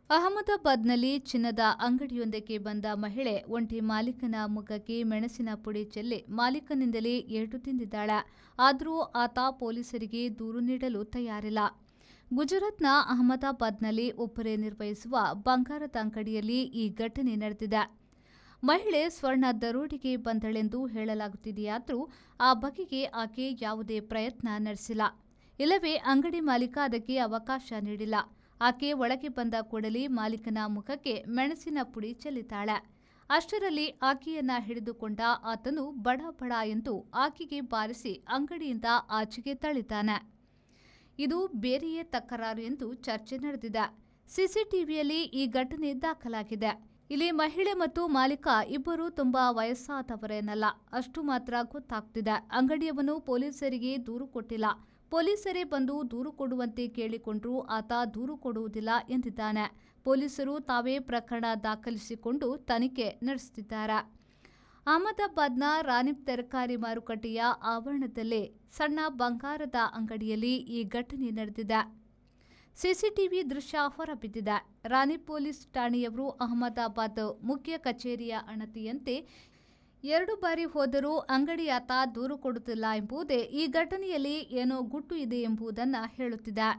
ಅಹಮದಾಬಾದ್ನಲ್ಲಿ ಚಿನ್ನದ ಅಂಗಡಿಯೊಂದಕ್ಕೆ ಬಂದ ಮಹಿಳೆ ಒಂಟಿ ಮಾಲೀಕನ ಮುಖಕ್ಕೆ ಮೆಣಸಿನ ಪುಡಿ ಚೆಲ್ಲಿ ಮಾಲೀಕನಿಂದಲೇ ಏಟು ತಿಂದಿದ್ದಾಳೆ. ಆದರೂ ಆತ ಪೊಲೀಸರಿಗೆ ದೂರು ನೀಡಲು ತಯಾರಿಲ್ಲ. ಗುಜರಾತ್ನ ಅಹಮದಾಬಾದ್ನಲ್ಲಿ ಒಬ್ಬರೇ ನಿರ್ವಹಿಸುವ ಬಂಗಾರದ ಅಂಗಡಿಯಲ್ಲಿ ಈ ಘಟನೆ ನಡೆದಿದೆ. ಮಹಿಳೆ ಸ್ವರ್ಣ ದರೋಡೆಗೆ ಬಂದಳೆಂದು ಹೇಳಲಾಗುತ್ತಿದೆಯಾದರೂ ಆ ಬಗೆಗೆ ಆಕೆ ಯಾವುದೇ ಪ್ರಯತ್ನ ನಡೆಸಿಲ್ಲ. ಇಲ್ಲವೇ ಅಂಗಡಿ ಮಾಲೀಕ ಅದಕ್ಕೆ ಅವಕಾಶ ನೀಡಿಲ್ಲ. ಆಕೆ ಒಳಗೆ ಬಂದ ಕೂಡಲೇ ಮಾಲೀಕನ ಮುಖಕ್ಕೆ ಮೆಣಸಿನ ಪುಡಿ ಚೆಲ್ಲಿದ್ದಾಳೆ. ಅಷ್ಟರಲ್ಲಿ ಆಕೆಯನ್ನ ಹಿಡಿದುಕೊಂಡ ಆತನು ಬಡ ಬಡ ಎಂದು ಆಕೆಗೆ ಬಾರಿಸಿ ಅಂಗಡಿಯಿಂದ ಆಚೆಗೆ ತಳ್ಳಿದ್ದಾನೆ. ಇದು ಬೇರೆಯೇ ತಕರಾರು ಎಂದು ಚರ್ಚೆ ನಡೆದಿದೆ. ಸಿಸಿಟಿವಿಯಲ್ಲಿ ಈ ಘಟನೆ ದಾಖಲಾಗಿದೆ. ಇಲ್ಲಿ ಮಹಿಳೆ ಮತ್ತು ಮಾಲೀಕ ಇಬ್ಬರು ತುಂಬಾ ವಯಸ್ಸಾದವರೇನಲ್ಲ, ಅಷ್ಟು ಮಾತ್ರ ಗೊತ್ತಾಗ್ತಿದೆ. ಅಂಗಡಿಯವನು ಪೊಲೀಸರಿಗೆ ದೂರು ಕೊಟ್ಟಿಲ್ಲ. ಪೊಲೀಸರೇ ಬಂದು ದೂರು ಕೊಡುವಂತೆ ಕೇಳಿಕೊಂಡ್ರೂ ಆತ ದೂರು ಕೊಡುವುದಿಲ್ಲ ಎಂದಿದ್ದಾನೆ. ಪೊಲೀಸರು ತಾವೇ ಪ್ರಕರಣ ದಾಖಲಿಸಿಕೊಂಡು ತನಿಖೆ ನಡೆಸುತ್ತಿದ್ದಾರೆ. ಅಹಮದಾಬಾದ್ನ ರಾನಿಪ್ ತರಕಾರಿ ಮಾರುಕಟ್ಟೆಯ ಆವರಣದಲ್ಲೇ ಸಣ್ಣ ಬಂಗಾರದ ಅಂಗಡಿಯಲ್ಲಿ ಈ ಘಟನೆ ನಡೆದಿದೆ. ಸಿಸಿಟಿವಿ ದೃಶ್ಯ ಹೊರಬಿದ್ದಿದೆ. ರಾನಿಪ್ ಪೊಲೀಸ್ ಠಾಣೆಯವರು ಅಹಮದಾಬಾದ್ ಮುಖ್ಯ ಕಚೇರಿಯ ಅಣತಿಯಂತೆ 2 ಬಾರಿ ಹೋದರೂ ಅಂಗಡಿಯಾತ ದೂರು ಕೊಡುತ್ತಿಲ್ಲ ಎಂಬುದೇ ಈ ಘಟನೆಯಲ್ಲಿ ಏನೋ ಗುಟ್ಟು ಇದೆ ಎಂಬುದನ್ನು ಹೇಳುತ್ತಿದೆ.